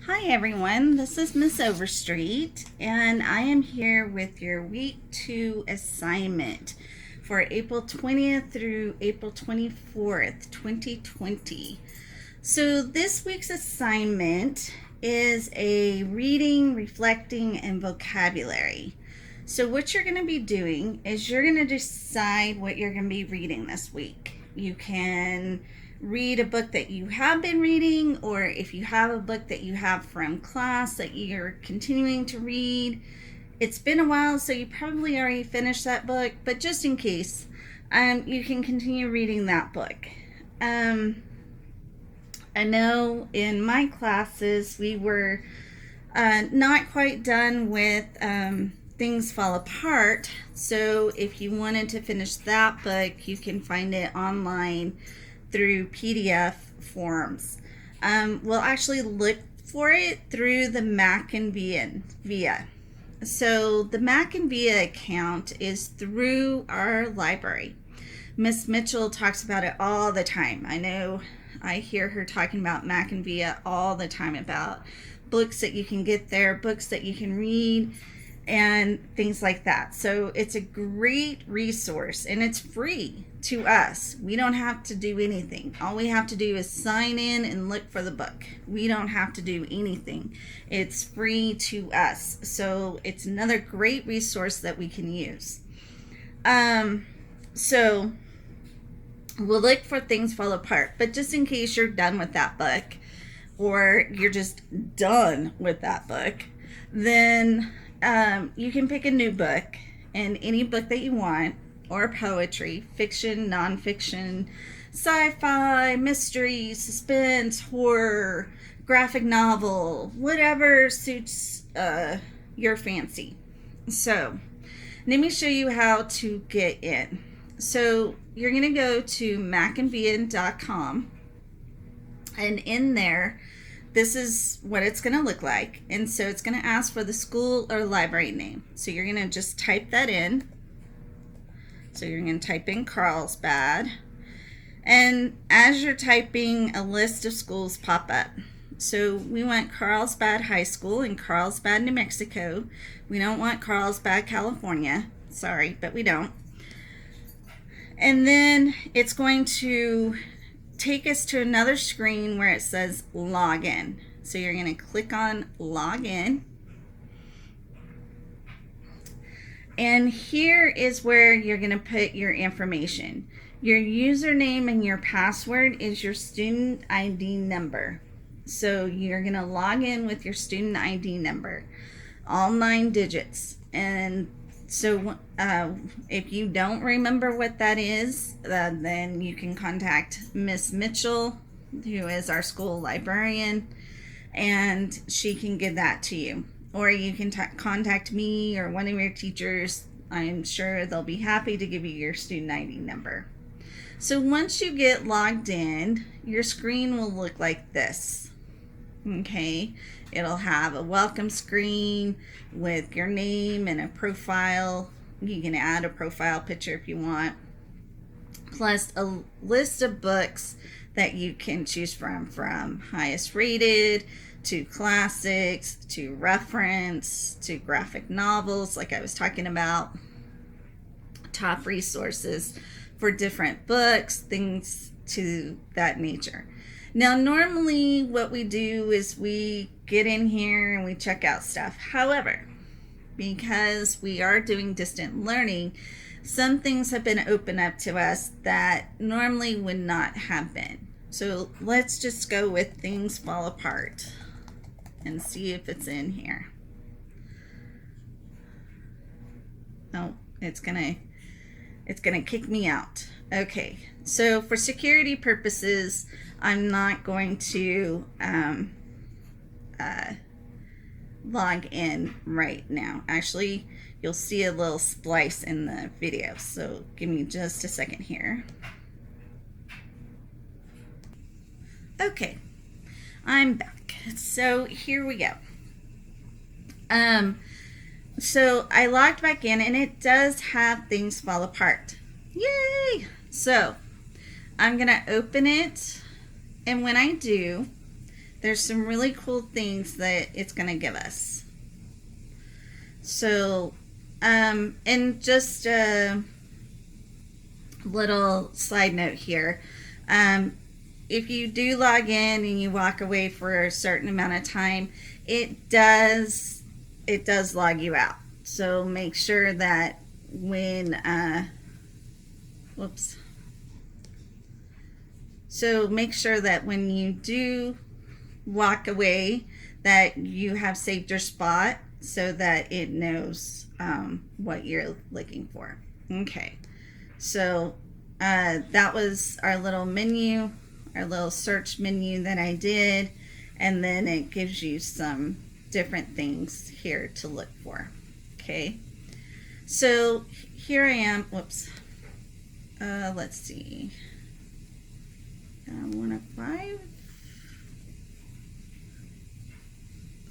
Hi everyone, this is Miss Overstreet, and I am here with your week 2 assignment for April 20th through April 24th, 2020. So this week's assignment is a reading, reflecting, and vocabulary. So what you're going to be doing is you're going to decide what you're going to be reading this week. You can read a book that you have been reading, or if you have a book that you have from class that you're continuing to read. It's been a while, so you probably already finished that book, but just in case, you can continue reading that book. I know in my classes we were not quite done with Things Fall Apart, so if you wanted to finish that book, you can find it online through PDF forms. We'll actually look for it through the MackinVia. So the MackinVia account is through our library. Miss Mitchell talks about it all the time. I know I hear her talking about MackinVia all the time, about books that you can get there, books that you can read, and things like that. So it's a great resource, and it's free to us. We don't have to do anything. All we have to do is sign in and look for the book. We don't have to do anything. It's free to us. So it's another great resource that we can use. So we'll look for Things Fall Apart. But just in case you're done with that book, or you're just done with that book, then you can pick a new book, and any book that you want, or poetry, fiction, nonfiction, sci-fi, mystery, suspense, horror, graphic novel, whatever suits your fancy. So let me show you how to get in. So you're going to go to MackinVia.com, and in there, this is what it's going to look like. And so it's going to ask for the school or library name. So you're going to just type that in. So you're going to type in Carlsbad. And as you're typing, a list of schools pop up. So we want Carlsbad High School in Carlsbad, New Mexico. We don't want Carlsbad, California. Sorry, but we don't. And then it's going to take us to another screen where it says login. So you're going to click on login. And here is where you're going to put your information. Your username and your password is your student ID number. So you're going to log in with your student ID number, all 9 digits. And so if you don't remember what that is, then you can contact Miss Mitchell, who is our school librarian, and she can give that to you. Or you can contact me or one of your teachers. I'm sure they'll be happy to give you your student ID number. So once you get logged in, your screen will look like this. Okay, it'll have a welcome screen with your name and a profile. You can add a profile picture if you want, plus a list of books that you can choose from highest rated to classics to reference to graphic novels, like I was talking about, top resources for different books, things to that nature. Now, normally what we do is we get in here and we check out stuff. However, because we are doing distant learning, some things have been opened up to us that normally would not have been. So let's just go with Things Fall Apart and see if it's in here. Oh, it's gonna kick me out. Okay, so for security purposes, I'm not going to log in right now. Actually, you'll see a little splice in the video, so give me just a second here. Okay, I'm back. So here we go. So I logged back in, and it does have Things Fall Apart. Yay! So I'm gonna open it, and when I do, there's some really cool things that it's going to give us. So, and just a little side note here. If you do log in and you walk away for a certain amount of time, it does log you out. So make sure that when So make sure that when you do walk away, that you have saved your spot so that it knows what you're looking for. Okay, so that was our little menu, our little search menu that I did, and then it gives you some different things here to look for. Okay, so here I am. Let's see. 1 of 5.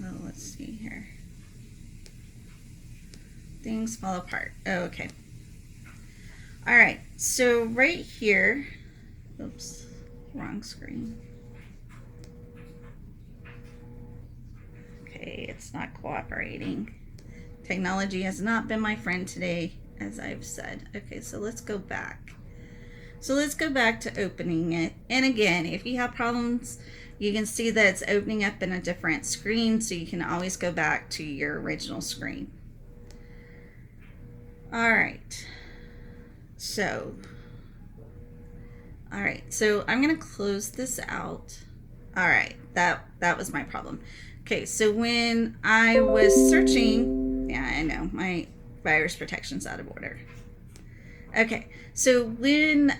Oh, let's see here. Things fall apart. Oh, okay. All right. So right here. Oops. Wrong screen. Okay, it's not cooperating. Technology has not been my friend today, as I've said. Okay, so let's go back. So let's go back to opening it. And again, if you have problems, you can see that it's opening up in a different screen, so you can always go back to your original screen. All right. So I'm going to close this out. All right, that was my problem. Okay, so when I was searching, yeah, I know, my virus protection's out of order. Okay, so when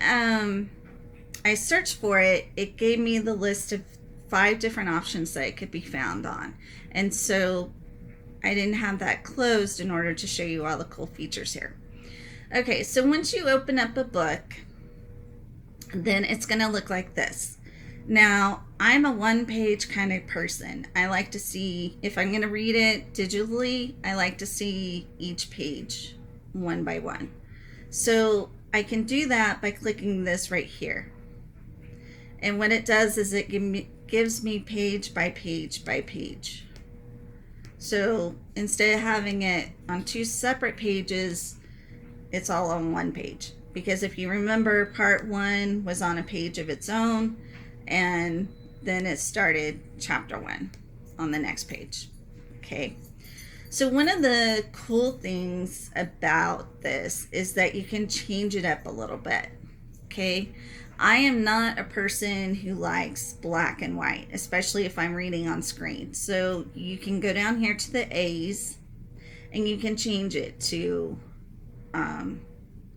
I searched for it, it gave me the list of 5 different options that it could be found on. And so I didn't have that closed in order to show you all the cool features here. Okay, so once you open up a book, then it's going to look like this. Now, I'm a one-page kind of person. I like to see, if I'm going to read it digitally, I like to see each page one by one. So I can do that by clicking this right here. And what it does is it gives me page by page by page. So instead of having it on 2 separate pages, it's all on 1 page. Because if you remember, part 1 was on a page of its own, and then it started chapter 1 on the next page. Okay. So one of the cool things about this is that you can change it up a little bit. Okay. I am not a person who likes black and white, especially if I'm reading on screen. So you can go down here to the A's and you can change it to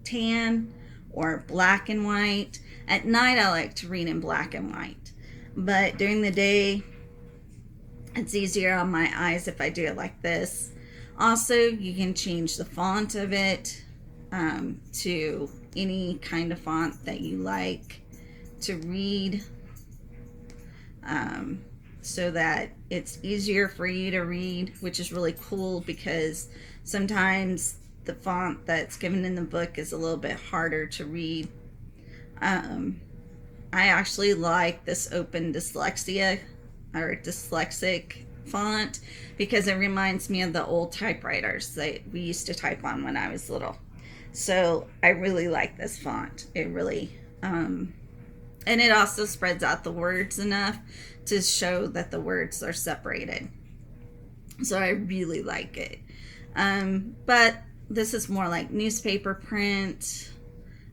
tan or black and white. At night, I like to read in black and white, but during the day, it's easier on my eyes if I do it like this. Also, you can change the font of it to any kind of font that you like to read, so that it's easier for you to read, which is really cool because sometimes the font that's given in the book is a little bit harder to read. I actually like this Open Dyslexia or Dyslexic font because it reminds me of the old typewriters that we used to type on when I was little. So I really like this font. It really, and it also spreads out the words enough to show that the words are separated. So I really like it. But this is more like newspaper print,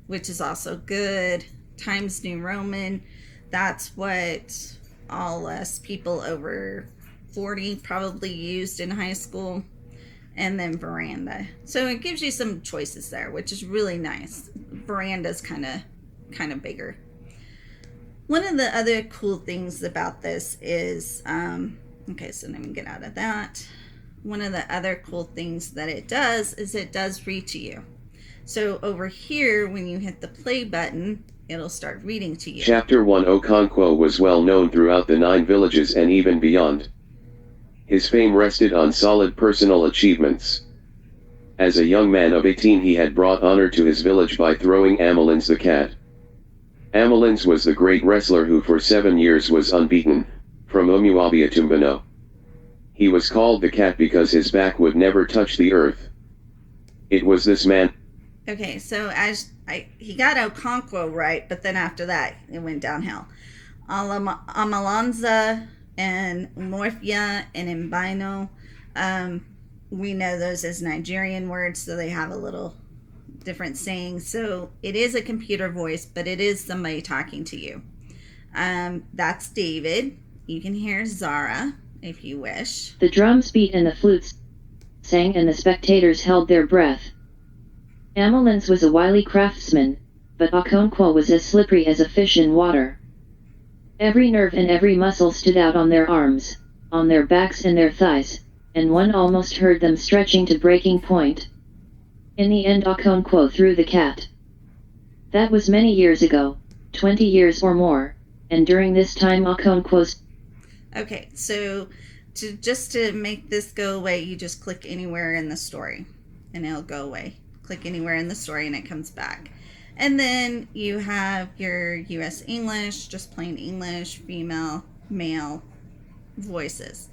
which is also good. Times New Roman, that's what all us people over 40 probably used in high school. And then Veranda. So it gives you some choices there, which is really nice. Veranda's kind of bigger. One of the other cool things about this is, okay, so let me get out of that. One of the other cool things that it does is it does read to you. So over here, when you hit the play button, it'll start reading to you. Chapter 1 Okonkwo was well known throughout the 9 villages and even beyond. His fame rested on solid personal achievements. As a young man of 18, he had brought honor to his village by throwing Amelins the cat. Amelins was the great wrestler who for 7 years was unbeaten, from Umuabiatumbano. He was called the cat because his back would never touch the earth. It was this man. Okay, so he got Okonkwo right, but then after that, it went downhill. Amalanza and Morphia and Mbino, we know those as Nigerian words, so they have a little different saying. So it is a computer voice, but it is somebody talking to you. That's David. You can hear Zara if you wish. The drums beat and the flutes sang and the spectators held their breath. Amelins was a wily craftsman, but Okonkwo was as slippery as a fish in water. Every nerve and every muscle stood out on their arms, on their backs and their thighs, and one almost heard them stretching to breaking point. In the end Okonkwo threw the cat. That was many years ago, 20 years or more, and during this time Okonkwo's... Okay, so to make this go away, you just click anywhere in the story, and it'll go away. Click anywhere in the story and it comes back. And then you have your US English, just plain English, female, male voices.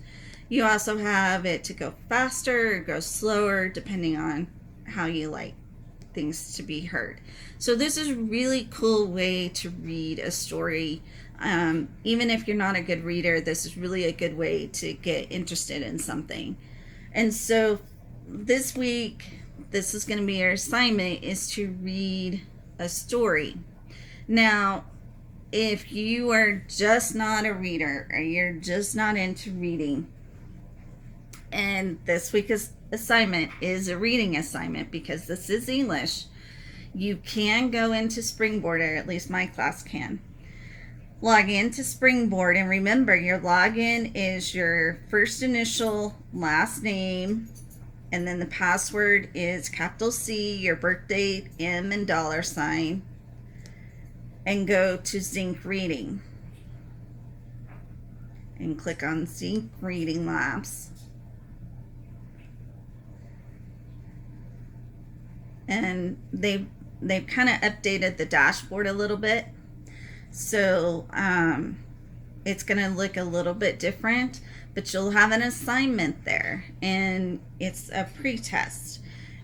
You also have it to go faster or go slower, depending on how you like things to be heard. So this is a really cool way to read a story. Even if you're not a good reader, this is really a good way to get interested in something. And so this week, this is going to be your assignment, is to read a story. Now, if you are just not a reader or you're just not into reading, and this week's assignment is a reading assignment because this is English, you can go into Springboard, or at least my class can. Log into Springboard, and remember, your login is your first initial, last name, and then the password is capital C, your birth date, M, and $, and go to Zinc Reading. And click on Zinc Reading Labs. And they've kind of updated the dashboard a little bit. So it's going to look a little bit different, but you'll have an assignment there, and it's a pre-test.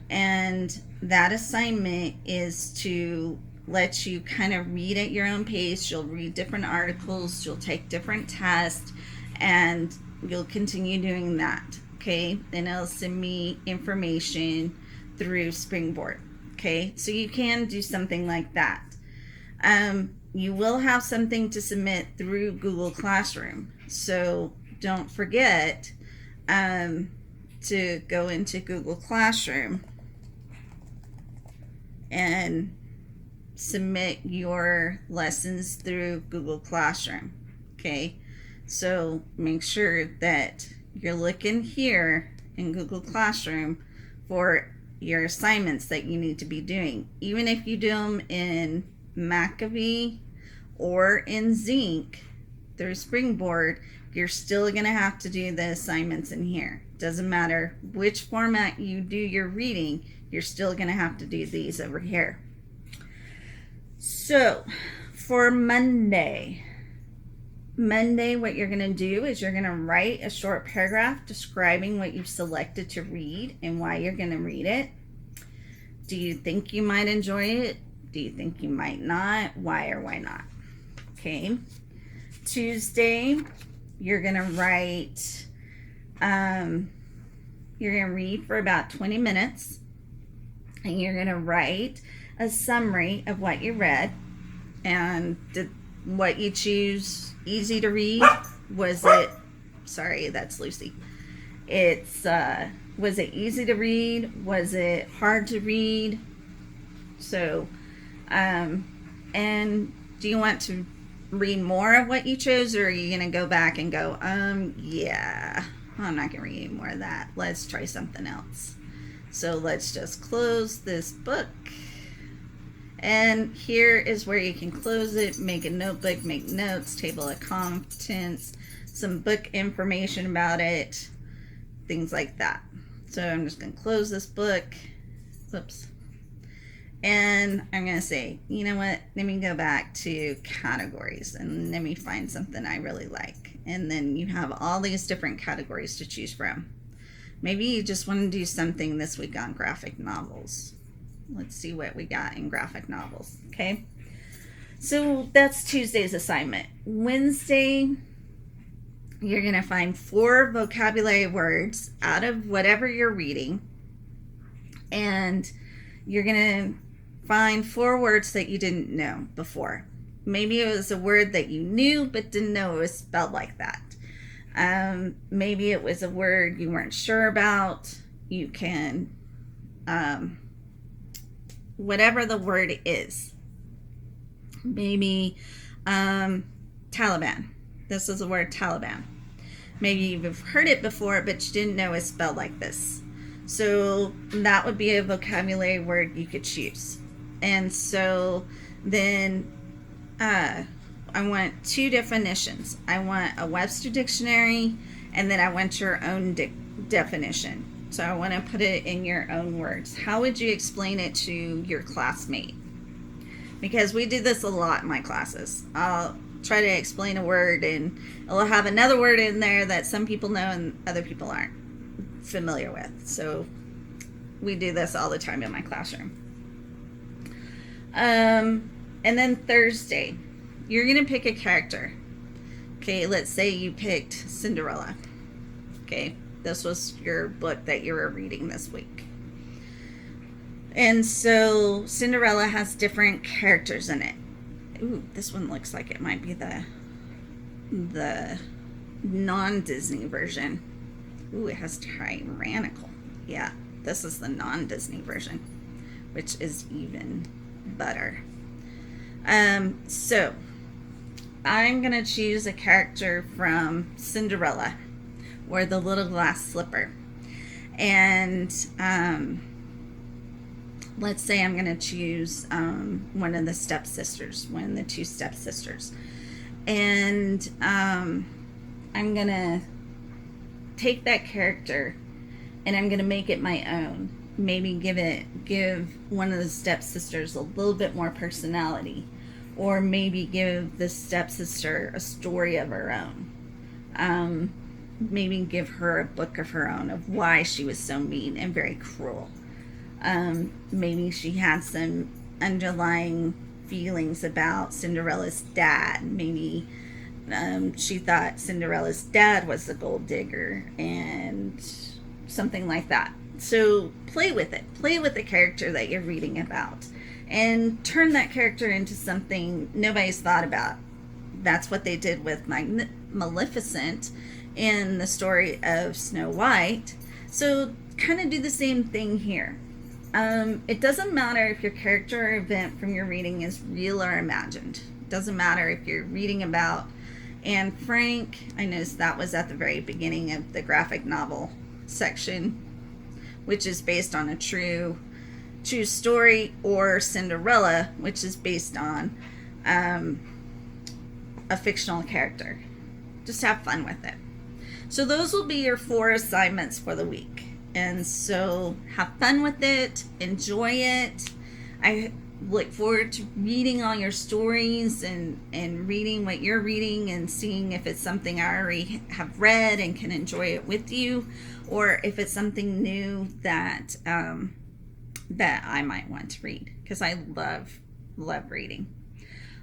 And that assignment is to let you kind of read at your own pace. You'll read different articles, you'll take different tests, and you'll continue doing that. Okay, then it'll send me information through Springboard. Okay, so you can do something like that. You will have something to submit through Google Classroom, so don't forget to go into Google Classroom and submit your lessons through Google Classroom. Okay, so make sure that you're looking here in Google Classroom for your assignments that you need to be doing. Even if you do them in MackinVia or in Zinc through Springboard, you're still going to have to do the assignments in here. Doesn't matter which format you do your reading, you're still going to have to do these over here. So for Monday, what you're going to do is you're going to write a short paragraph describing what you've selected to read and why you're going to read it. Do you think you might enjoy it? Do you think you might not? Why or why not? Okay. Tuesday, you're going to write, you're going to read for about 20 minutes, and you're going to write a summary of what you read. And what you choose easy to read? Was it, sorry, that's Lucy. Was it easy to read? Was it hard to read? So, and do you want to read more of what you chose, or are you going to go back and go, yeah, I'm not going to read any more of that. Let's try something else. So let's just close this book. And here is where you can close it, make a notebook, make notes, table of contents, some book information about it, things like that. So I'm just going to close this book. Whoops. And I'm going to say, you know what? Let me go back to categories and let me find something I really like. And then you have all these different categories to choose from. Maybe you just want to do something this week on graphic novels. Let's see what we got in graphic novels, okay? So that's Tuesday's assignment. Wednesday, you're going to find 4 vocabulary words out of whatever you're reading. And you're going to find 4 words that you didn't know before. Maybe it was a word that you knew but didn't know it was spelled like that. Maybe it was a word you weren't sure about. You can, whatever the word is. Maybe Taliban. This is the word Taliban. Maybe you've heard it before, but you didn't know it's spelled like this. So that would be a vocabulary word you could choose. And so then I want 2 definitions. I want a Webster dictionary, and then I want your own definition. So I want to put it in your own words. How would you explain it to your classmate? Because we do this a lot in my classes. I'll try to explain a word, and it'll have another word in there that some people know and other people aren't familiar with. So we do this all the time in my classroom. And then Thursday, you're going to pick a character. Okay, let's say you picked Cinderella. Okay, this was your book that you were reading this week. And so Cinderella has different characters in it. Ooh, this one looks like it might be the non-Disney version. Ooh, it has tyrannical. Yeah, this is the non-Disney version, which is even better. So I'm gonna choose a character from Cinderella, or the little glass slipper, and let's say I'm gonna choose one of the stepsisters, one of the 2 stepsisters, and I'm gonna take that character and I'm gonna make it my own. Maybe give one of the stepsisters a little bit more personality, or maybe give the stepsister a story of her own. Maybe give her a book of her own of why she was so mean and very cruel. Maybe she had some underlying feelings about Cinderella's dad. Maybe she thought Cinderella's dad was the gold digger and something like that. So play with it. Play with the character that you're reading about and turn that character into something nobody's thought about. That's what they did with Maleficent in the story of Snow White. So kind of do the same thing here. It doesn't matter if your character or event from your reading is real or imagined. It doesn't matter if you're reading about Anne Frank. I noticed that was at the very beginning of the graphic novel section, which is based on a true story, or Cinderella, which is based on a fictional character. Just have fun with it. So those will be your 4 assignments for the week. And so have fun with it. Enjoy it. I look forward to reading all your stories and reading what you're reading and seeing if it's something I already have read and can enjoy it with you, or if it's something new that that I might want to read, because I love reading.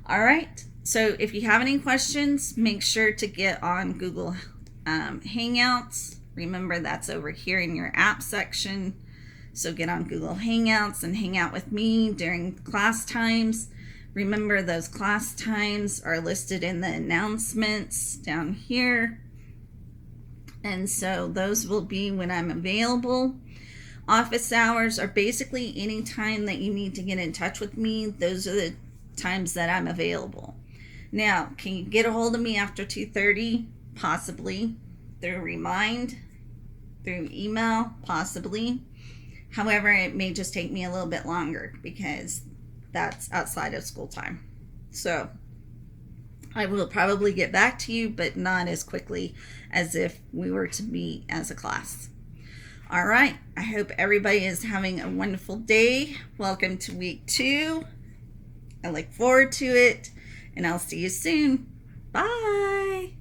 All right. So if you have any questions, make sure to get on Google Hangouts. Remember, that's over here in your app section. So get on Google Hangouts and hang out with me during class times. Remember, those class times are listed in the announcements down here. And so those will be when I'm available. Office hours are basically any time that you need to get in touch with me. Those are the times that I'm available. Now, can you get a hold of me after 2:30? Possibly. Through Remind, through email, possibly. However, it may just take me a little bit longer because that's outside of school time. So I will probably get back to you, but not as quickly as if we were to meet as a class. All right. I hope everybody is having a wonderful day. Welcome to week 2. I look forward to it, and I'll see you soon. Bye.